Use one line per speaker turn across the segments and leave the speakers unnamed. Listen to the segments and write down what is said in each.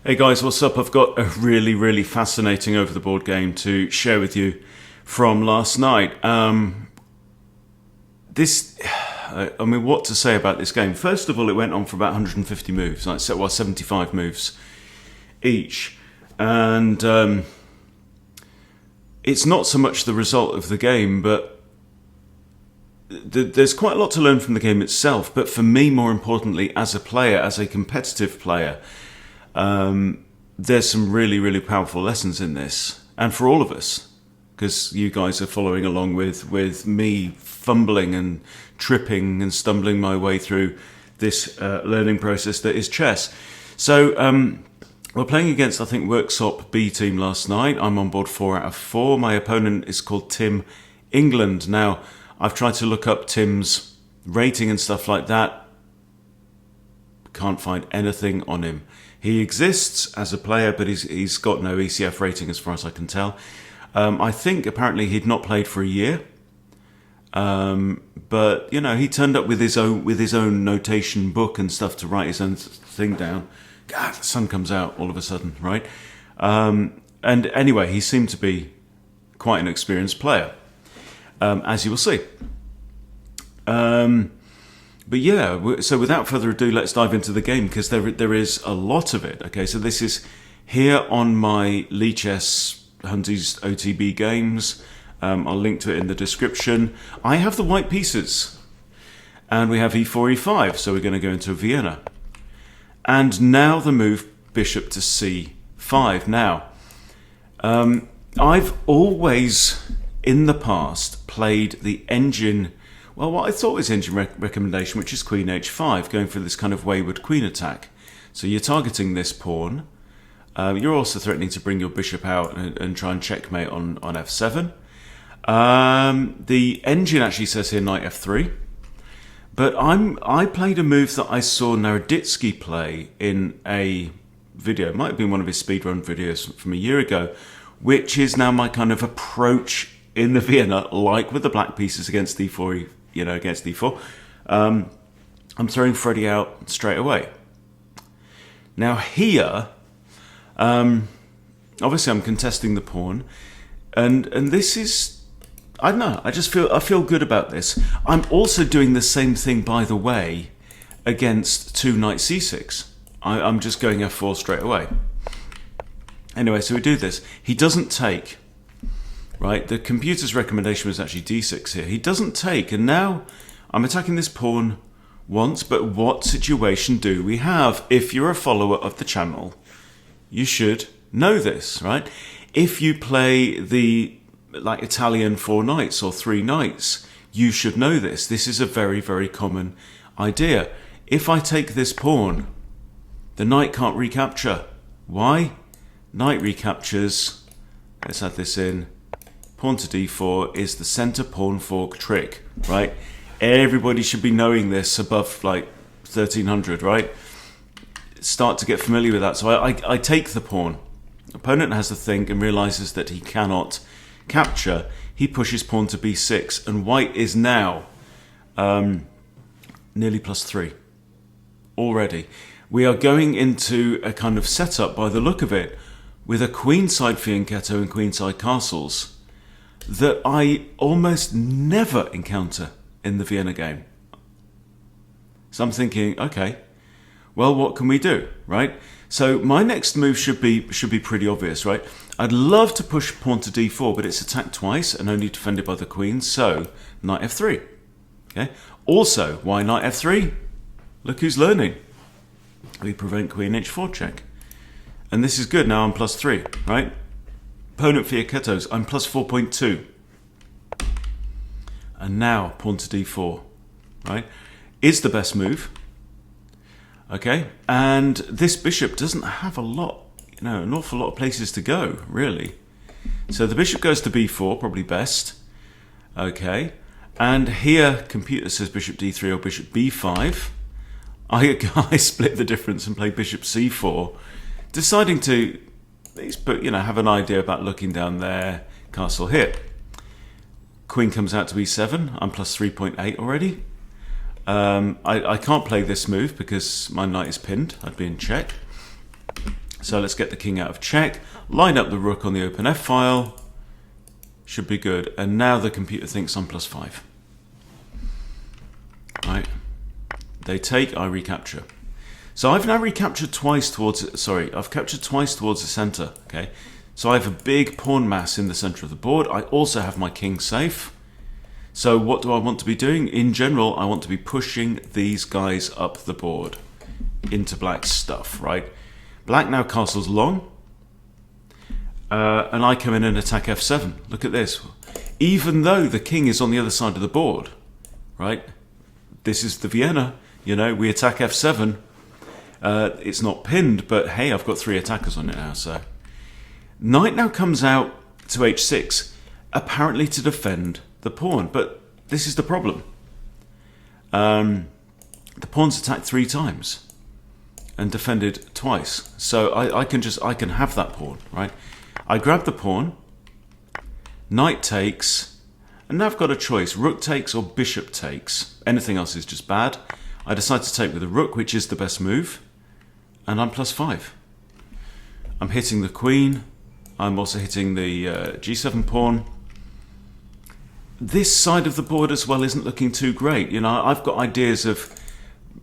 Hey guys, what's up? I've got a really fascinating over the board game to share with you from last night. What to say about this game? First of all, it went on for about 150 moves, 75 moves each. And it's not so much the result of the game, but there's quite a lot to learn from the game itself. But for me, more importantly, as a player, as a competitive player, there's some really powerful lessons in this, and for all of us, because you guys are following along with me fumbling and tripping and stumbling my way through this learning process that is chess. So we're playing against, I think, Worksop B team last night. I'm on board 4 out of 4. My opponent is called Tim England. Now, I've tried to look up Tim's rating and stuff like that. Can't find anything on him. He exists as a player, but he's got no ECF rating as far as I can tell. I think apparently he'd not played for a year. But you know, he turned up with his own notation book and stuff to write his own thing down. God, the sun comes out all of a sudden, right? And anyway, he seemed to be quite an experienced player, as you will see. But yeah, so without further ado, let's dive into the game, because there is a lot of it. Okay, so this is here on my Lichess Hunties OTB games. I'll link to it in the description. I have the white pieces, and we have e4, e5, so we're going to go into Vienna. And now the move bishop to c5. Now, I've always, in the past, played the engine... Well, what I thought was engine recommendation, which is queen h5, going for this kind of wayward queen attack. So you're targeting this pawn. You're also threatening to bring your bishop out and try and checkmate on f7. The engine actually says here knight f3. But I played a move that I saw Naroditsky play in a video. It might have been one of his speedrun videos from a year ago, which is now my kind of approach in the Vienna, like with the black pieces against d4, against d4. I'm throwing Freddie out straight away. Now here, obviously I'm contesting the pawn, and this is, I don't know, I feel good about this. I'm also doing the same thing, by the way, against 2 knight c6. I'm just going f4 straight away. Anyway, so we do this. He doesn't take. Right, the computer's recommendation was actually d6 here. He doesn't take, and now I'm attacking this pawn once, but what situation do we have? If you're a follower of the channel, you should know this, right? If you play the Italian 4 knights or 3 knights, you should know this. This is a very common idea. If I take this pawn, the knight can't recapture. Why? Knight recaptures, let's add this in, pawn to d4 is the center pawn fork trick, right? Everybody should be knowing this above 1300, right? Start to get familiar with that. So I take the pawn. Opponent has to think and realizes that he cannot capture. He pushes pawn to b6, and white is now nearly +3 already. We are going into a kind of setup, by the look of it, with a queenside fianchetto and queenside castles that I almost never encounter in the Vienna game. So I'm thinking, okay, well, what can we do, right? So my next move should be pretty obvious, right? I'd love to push pawn to d4, but it's attacked twice and only defended by the queen, so knight f3. Okay. Also, why knight f3? Look who's learning. We prevent queen h4 check. And this is good, now I'm +3, right? Opponent fianchettos, I'm +4.2. And now pawn to d4, right? Is the best move. Okay, and this bishop doesn't have an awful lot of places to go, really. So the bishop goes to b4, probably best. Okay, and here computer says bishop d3 or bishop b5. I split the difference and played bishop c4, deciding to have an idea about looking down there, castle hit. Queen comes out to e7, I'm +3.8 already. I can't play this move because my knight is pinned, I'd be in check. So let's get the king out of check, line up the rook on the open f file, should be good. And now the computer thinks I'm +5. Right, they take, I recapture. So I've now recaptured twice towards, I've captured twice towards the center, okay? So I have a big pawn mass in the center of the board. I also have my king safe. So what do I want to be doing? In general, I want to be pushing these guys up the board into black's stuff, right? Black now castles long. And I come in and attack f7. Look at this. Even though the king is on the other side of the board, right? This is the Vienna, you know, we attack f7. It's not pinned, but hey, I've got 3 attackers on it now, so. Knight now comes out to h6, apparently to defend the pawn, but this is the problem. The pawn's attacked 3 times and defended twice, so I can have that pawn, right? I grab the pawn, knight takes, and now I've got a choice: rook takes or bishop takes. Anything else is just bad. I decide to take with the rook, which is the best move, and I'm +5. I'm hitting the queen. I'm also hitting the g7 pawn. This side of the board as well isn't looking too great. You know, I've got ideas of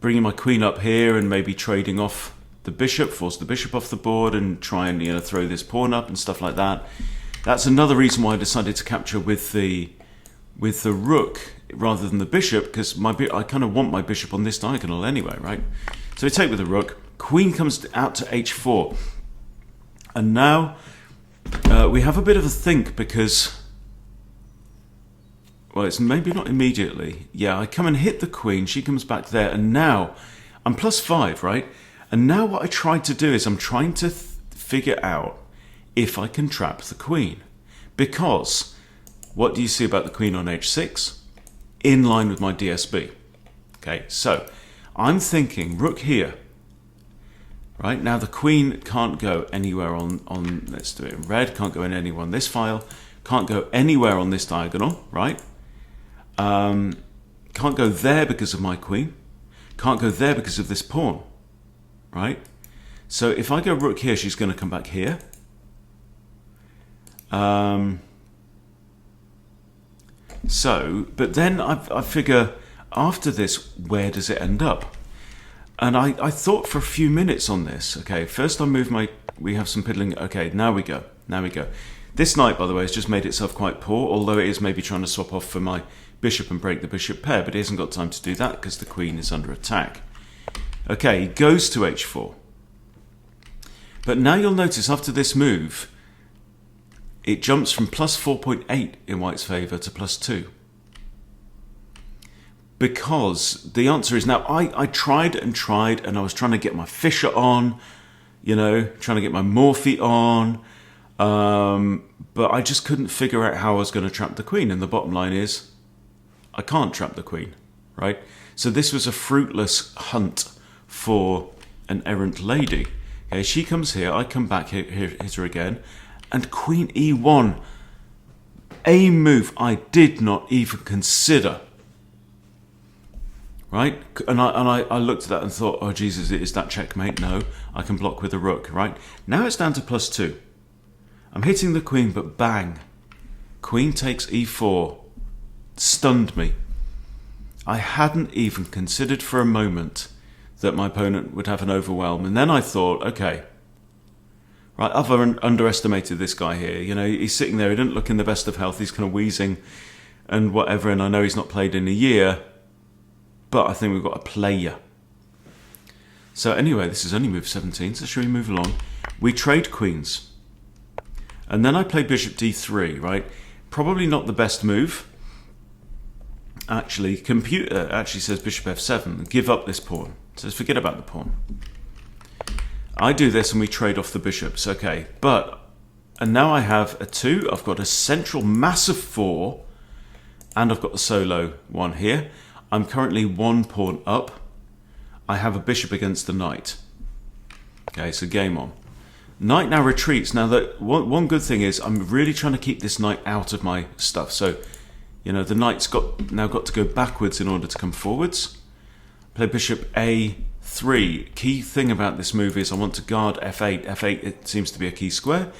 bringing my queen up here and maybe trading off the bishop, force the bishop off the board and try and, you know, throw this pawn up and stuff like that. That's another reason why I decided to capture with the rook rather than the bishop, because I kind of want my bishop on this diagonal anyway, right? So we take with the rook. Queen comes out to h4. And now we have a bit of a think because, well, it's maybe not immediately. Yeah, I come and hit the queen. She comes back there. And now I'm +5, right? And now what I tried to do is I'm trying to figure out if I can trap the queen. Because what do you see about the queen on h6? In line with my DSB. Okay, so I'm thinking rook here. Right, now the queen can't go anywhere on let's do it in red, can't go anywhere on this file, can't go anywhere on this diagonal, right? Can't go there because of my queen, can't go there because of this pawn, right? So if I go rook here, she's going to come back here. But then I figure after this, where does it end up? And I thought for a few minutes on this. Okay, first I move we have some piddling. Okay, now we go. This knight, by the way, has just made itself quite poor, although it is maybe trying to swap off for my bishop and break the bishop pair, but it hasn't got time to do that because the queen is under attack. Okay, he goes to h4. But now you'll notice after this move, it jumps from +4.8 in white's favour to +2. Because the answer is now, I tried and I was trying to get my Fischer on, you know, trying to get my Morphy on, but I just couldn't figure out how I was going to trap the queen. And the bottom line is, I can't trap the queen, right? So this was a fruitless hunt for an errant lady. Okay, she comes here, I come back, hit her again, and queen e1, a move I did not even consider. Right, and I looked at that and thought, oh Jesus, is that checkmate? No, I can block with a rook, right? Now it's down to +2. I'm hitting the queen, but bang. Queen takes e4. Stunned me. I hadn't even considered for a moment that my opponent would have an overwhelm. And then I thought, okay, right, I've underestimated this guy here. You know, he's sitting there, he didn't look in the best of health, he's kind of wheezing and whatever, and I know he's not played in a year. But I think we've got a player. So anyway, this is only move 17, so shall we move along? We trade queens. And then I play bishop d3, right? Probably not the best move. Actually, computer actually says bishop f7, give up this pawn. Says forget about the pawn. I do this and we trade off the bishops, okay. And now I have a 2, I've got a central massive 4, and I've got the solo 1 here. I'm currently 1 pawn up. I have a bishop against the knight. Okay, so game on. Knight now retreats. Now, one good thing is I'm really trying to keep this knight out of my stuff. So, you know, the knight's now got to go backwards in order to come forwards. Play bishop a3. 3. Key thing about this move is I want to guard f8. f8, it seems to be a key square.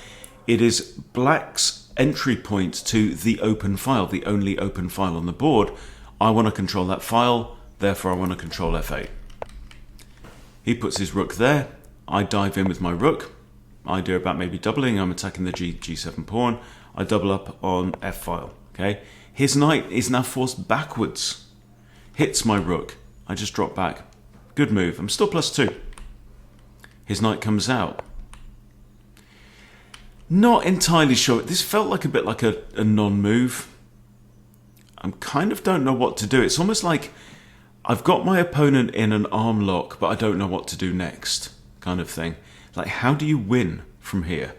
It is black's entry point to the open file, the only open file on the board. I want to control that file, therefore I want to control f8. He puts his rook there. I dive in with my rook. Idea about maybe doubling. I'm attacking the g7 pawn. I double up on f file. Okay. His knight is now forced backwards. Hits my rook. I just drop back. Good move. I'm still +2. His knight comes out. Not entirely sure. This felt like a bit like a non-move. I kind of don't know what to do. It's almost like I've got my opponent in an arm lock, but I don't know what to do next, kind of thing. Like, how do you win from here?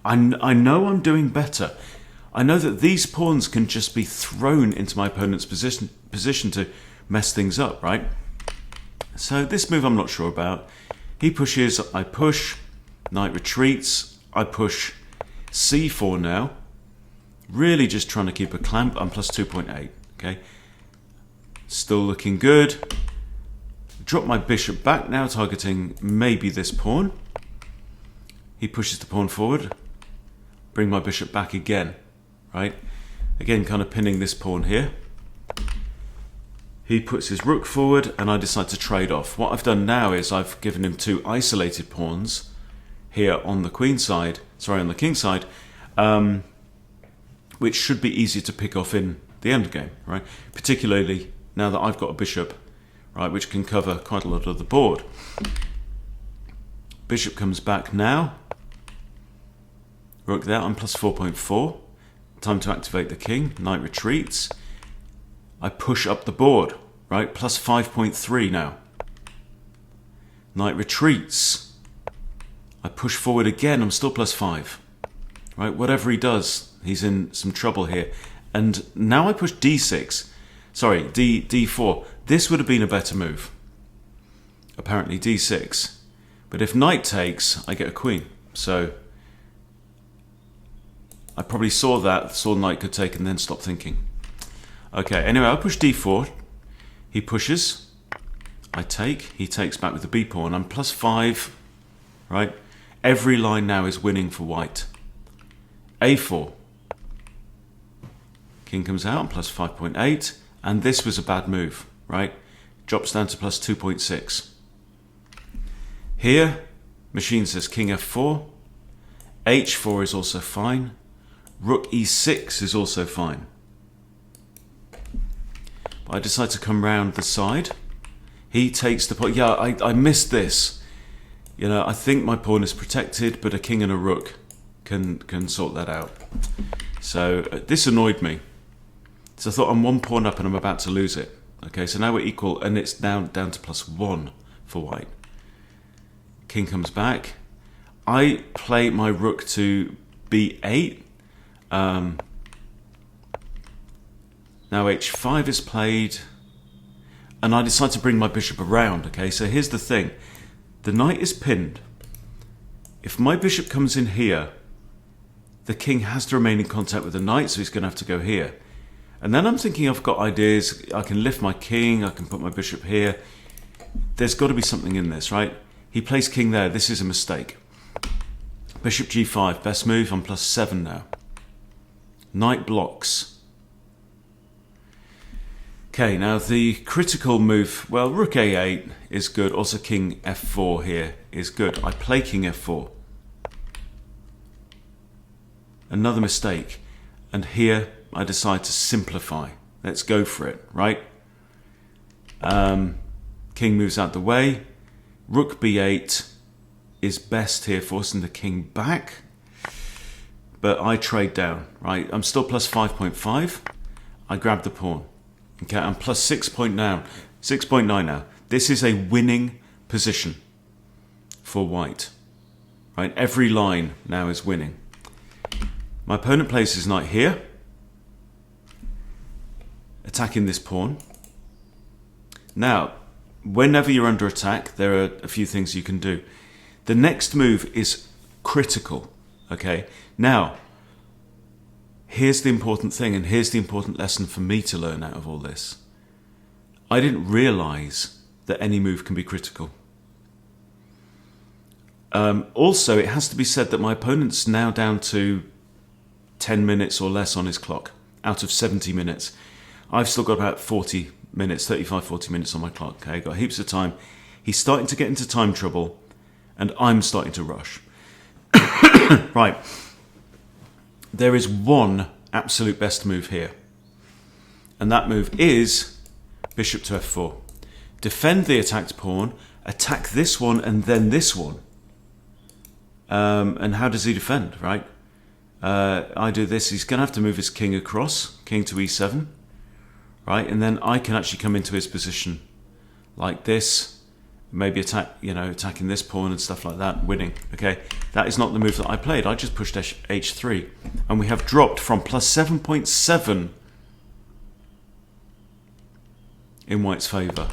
I know I'm doing better. I know that these pawns can just be thrown into my opponent's position to mess things up, right? So this move I'm not sure about. He pushes, I push, knight retreats, I push c4 now. Really just trying to keep a clamp. I'm +2.8, okay? Still looking good. Drop my bishop back now, targeting maybe this pawn. He pushes the pawn forward. Bring my bishop back again, right? Again, kind of pinning this pawn here. He puts his rook forward and I decide to trade off. What I've done now is I've given him 2 isolated pawns here on the queen side, sorry, on the king side, which should be easier to pick off in the endgame, right? Particularly now that I've got a bishop, right, which can cover quite a lot of the board. Bishop comes back now. Rook there, I'm +4.4. Time to activate the king. Knight retreats. I push up the board, right? +5.3 now. Knight retreats. I push forward again, I'm still +5. Right, whatever he does, he's in some trouble here. And now I push d6. Sorry, d4. This would have been a better move. Apparently d6. But if knight takes, I get a queen. So I probably saw knight could take and then stop thinking. Okay, anyway, I push d4. He pushes. I take. He takes back with the b pawn. I'm +5, right? Every line now is winning for white. a4. King comes out, +5.8. And this was a bad move, right? Drops down to +2.6. Here, machine says king f4. h4 is also fine. Rook e6 is also fine. I decide to come round the side. He takes the pawn. Yeah, I missed this. You know, I think my pawn is protected, but a king and a rook can sort that out. So this annoyed me. So I thought I'm 1 pawn up and I'm about to lose it. Okay, so now we're equal, and it's down to +1 for white. King comes back. I play my rook to b8. Now h5 is played, and I decide to bring my bishop around. Okay, so here's the thing. The knight is pinned. If my bishop comes in here, the king has to remain in contact with the knight, so he's going to have to go here. And then I'm thinking I've got ideas. I can lift my king, I can put my bishop here. There's got to be something in this, right? He plays king there. This is a mistake. Bishop g5, best move. I'm +7 now. Knight blocks. Okay, now the critical move, well, rook a8 is good. Also king f4 here is good. I play king f4. Another mistake. And here I decide to simplify. Let's go for it, right? King moves out the way. Rook b8 is best here, forcing the king back. But I trade down, right? I'm still +5.5. I grab the pawn. Okay, I'm +6.9 now. This is a winning position for white, right? Every line now is winning. My opponent plays his knight here, attacking this pawn. Now, whenever you're under attack, there are a few things you can do. The next move is critical, okay? Now, here's the important thing, and here's the important lesson for me to learn out of all this. I didn't realize that any move can be critical. Also, it has to be said that my opponent's now down to 10 minutes or less on his clock, out of 70 minutes. I've still got about 40 minutes, 35, 40 minutes on my clock. Okay, got heaps of time. He's starting to get into time trouble, and I'm starting to rush. Right. There is one absolute best move here. And that move is bishop to f4. Defend the attacked pawn, attack this one, and then this one. And how does he defend, right? I do this, he's going to have to move his king across, king to e7, right? And then I can actually come into his position like this, maybe attacking this pawn and stuff like that, winning, okay? That is not the move that I played. I just pushed h3, and we have dropped from plus 7.7 in white's favour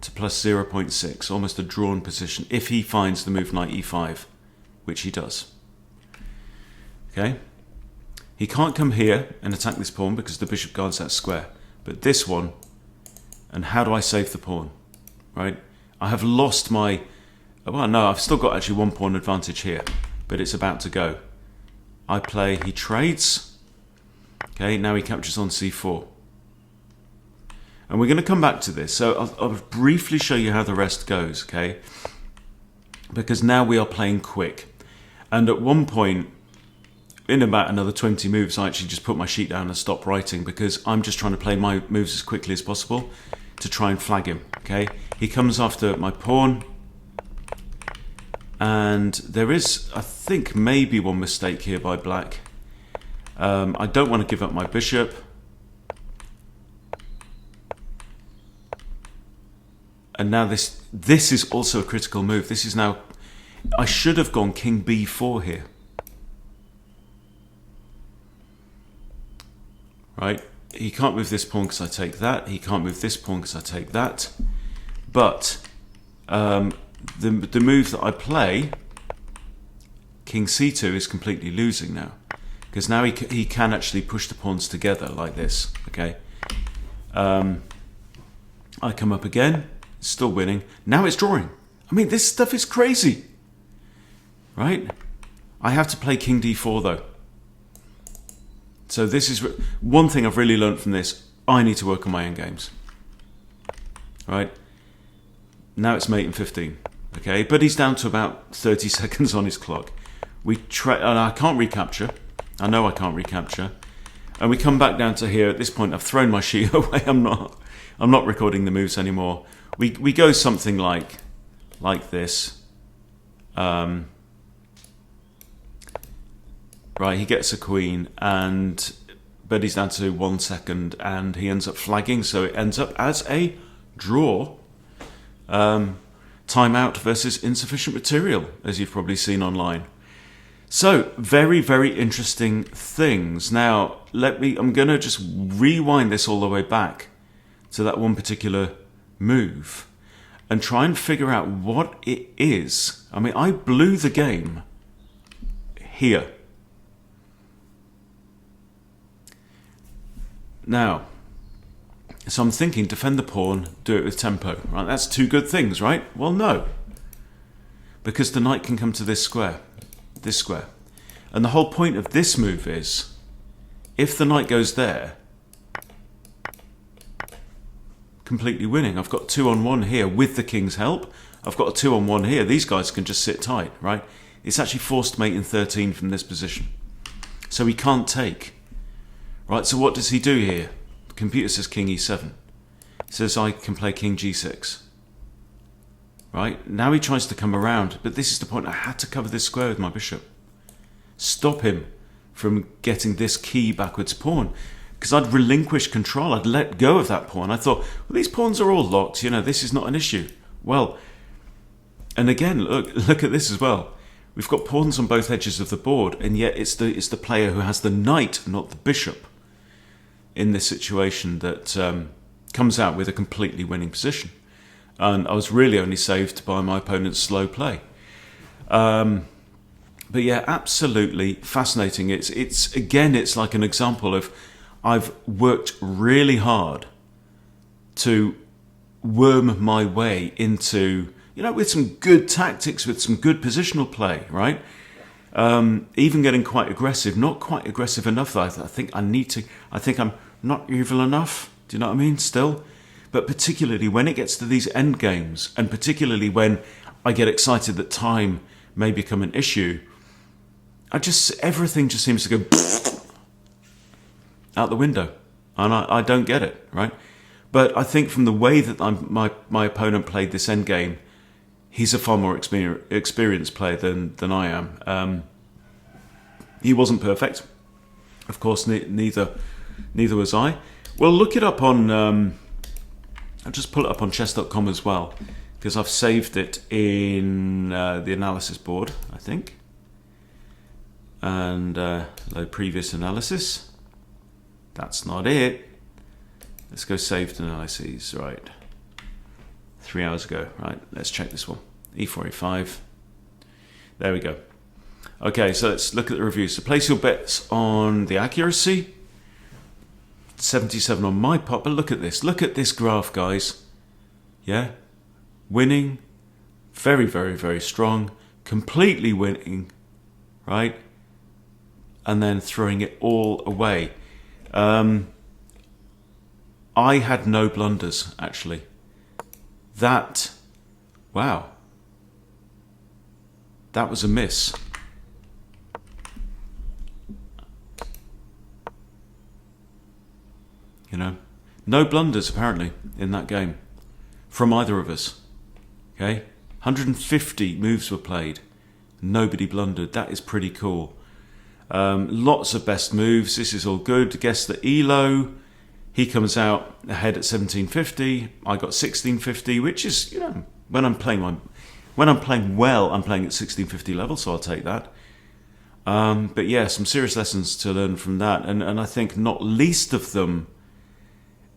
to plus 0.6, almost a drawn position, if he finds the move knight e5, which he does. Okay, he can't come here and attack this pawn because the bishop guards that square, but this one, and how do I save the pawn, right? I have lost my, well no, I've still got actually 1 pawn advantage here, but it's about to go. I play, he trades, okay, now he captures on c4. And we're going to come back to this, so I'll briefly show you how the rest goes, okay? Because now we are playing quick. And at one point, in about another 20 moves, I actually just put my sheet down and stopped writing because I'm just trying to play my moves as quickly as possible to try and flag him, okay? He comes after my pawn. And there is, I think, maybe one mistake here by black. I don't want to give up my bishop. And now this is also a critical move. This is now, I should have gone king b4 here. Right? He can't move this pawn because I take that. He can't move this pawn because I take that. But the move that I play, king c2, is completely losing now. Because now he can actually push the pawns together like this. Okay. I come up again. Still winning. Now it's drawing. I mean, this stuff is crazy. Right? I have to play king d4 though. So this is one thing I've really learned from this. I need to work on my endgames. Right? Now it's mate in 15. Okay? But he's down to about 30 seconds on his clock. And I can't recapture. I know I can't recapture. And we come back down to here. At this point, I've thrown my sheet away. I'm not recording the moves anymore. We go something like this. Right, he gets a queen, but he's down to 1 second, and he ends up flagging, so it ends up as a draw. Timeout versus insufficient material, as you've probably seen online. So, very, very interesting things. Now, I'm going to just rewind this all the way back to that one particular move and try and figure out what it is. I mean, I blew the game here. Now, so I'm thinking, defend the pawn, do it with tempo. Right, that's two good things, right? Well, no. Because the knight can come to this square. This square. And the whole point of this move is, if the knight goes there, completely winning. I've got 2-on-1 here with the king's help. I've got a 2-on-1 here. These guys can just sit tight, right? It's actually forced mate in 13 from this position. So he can't take. Right, so what does he do here? The computer says king e7. It says I can play king g6. Right, now he tries to come around, but this is the point. I had to cover this square with my bishop. Stop him from getting this key backwards pawn. Because I'd relinquished control. I'd let go of that pawn. I thought, well, these pawns are all locked. This is not an issue. Well, and again, look at this as well. We've got pawns on both edges of the board, and yet it's the player who has the knight, not the bishop, in this situation that comes out with a completely winning position. And I was really only saved by my opponent's slow play. But yeah, absolutely fascinating. It's like an example of I've worked really hard to worm my way into with some good tactics, with some good positional play, right? Even getting quite aggressive, not quite aggressive enough though. I think I'm not evil enough. Do you know what I mean? Still. But particularly when it gets to these end games, and particularly when I get excited that time may become an issue, everything just seems to go out the window. And I don't get it, right? But I think from the way that my opponent played this end game, he's a far more experienced player than I am. He wasn't perfect. Of course, neither was I. Well, look it up on... I'll just pull it up on chess.com as well, because I've saved it in the analysis board, I think. And load previous analysis. That's not it. Let's go saved analyses, right. 3 hours ago, right, let's check this one. E4, E5. There we go. Okay, so let's look at the review. So place your bets on the accuracy. 77 on my pot, but look at this graph, guys. Yeah, winning, very, very, very strong, completely winning, right? And then throwing it all away. I had no blunders, actually. Wow. That was a miss. No blunders apparently in that game from either of us. Okay, 150 moves were played, nobody blundered. That is pretty cool. Lots of best moves. This is all good. Guess the elo. He comes out ahead at 1750. I got 1650, which is when I'm playing well, I'm playing at 1650 level, so I'll take that. But yeah, some serious lessons to learn from that, and I think not least of them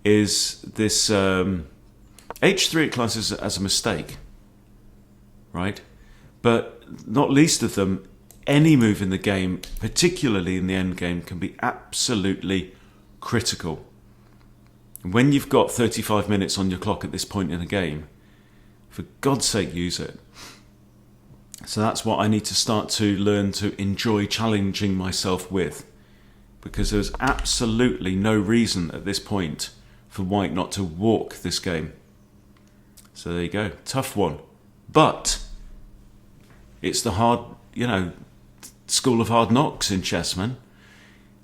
is this H3 classes as a mistake, right? But not least of them, any move in the game, particularly in the end game, can be absolutely critical. When you've got 35 minutes on your clock at this point in a game, for God's sake, use it. So that's what I need to start to learn to enjoy challenging myself with, because there's absolutely no reason at this point for White not to walk this game. So there you go. Tough one. But it's the hard, school of hard knocks in chess, man.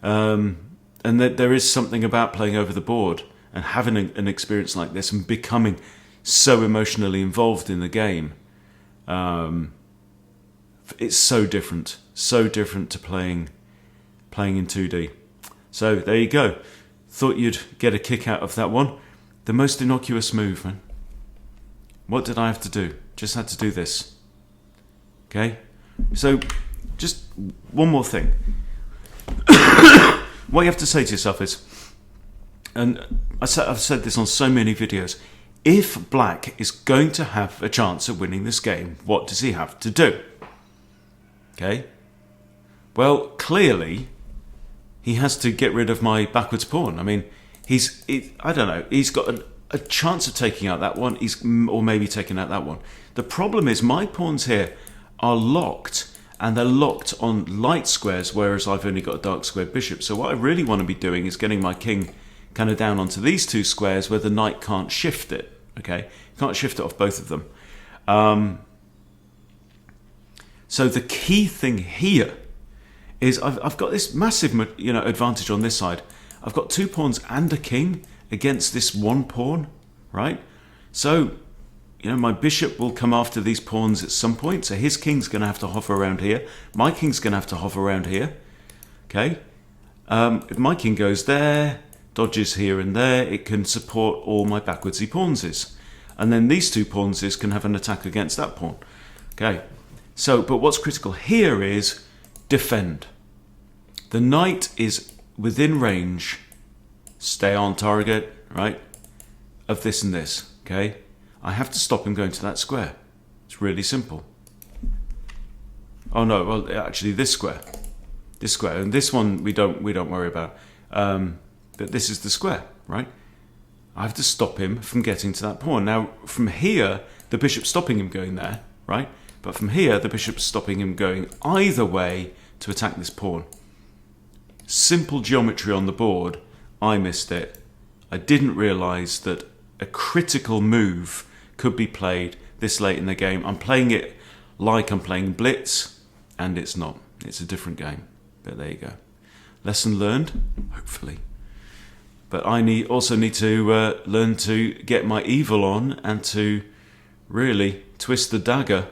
And there is something about playing over the board and having an experience like this and becoming so emotionally involved in the game. It's so different to playing in 2D. So there you go. Thought you'd get a kick out of that one. The most innocuous move, man. What did I have to do? Just had to do this. Okay? So, just one more thing. What you have to say to yourself is, and I've said this on so many videos, if Black is going to have a chance of winning this game, what does he have to do? Okay? Well, clearly, he has to get rid of my backwards pawn. I mean, he's got a chance of taking out that one, or maybe taking out that one. The problem is my pawns here are locked, and they're locked on light squares, whereas I've only got a dark squared bishop. So what I really want to be doing is getting my king kind of down onto these two squares where the knight can't shift it. Okay, can't shift it off both of them. So the key thing here is I've got this massive advantage on this side. I've got 2 pawns and a king against this 1 pawn, right? So my bishop will come after these pawns at some point. So his king's going to have to hover around here. My king's going to have to hover around here. Okay. If my king goes there, dodges here and there, it can support all my backwardsy pawnses. And then these 2 pawnses can have an attack against that pawn. Okay. So, but what's critical here is defend. The knight is within range, stay on target, right, of this and this, okay? I have to stop him going to that square. It's really simple. Oh no, well actually this square, and this one we don't worry about. But this is the square, right? I have to stop him from getting to that pawn. Now, from here, the bishop's stopping him going there, right? But from here, the bishop's stopping him going either way to attack this pawn. Simple geometry on the board. I missed it. I didn't realise that a critical move could be played this late in the game. I'm playing it like I'm playing Blitz, and it's not. It's a different game. But there you go. Lesson learned, hopefully. But I also need to learn to get my evil on and to really twist the dagger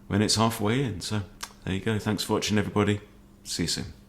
when it's halfway in. So there you go. Thanks for watching, everybody. See you soon.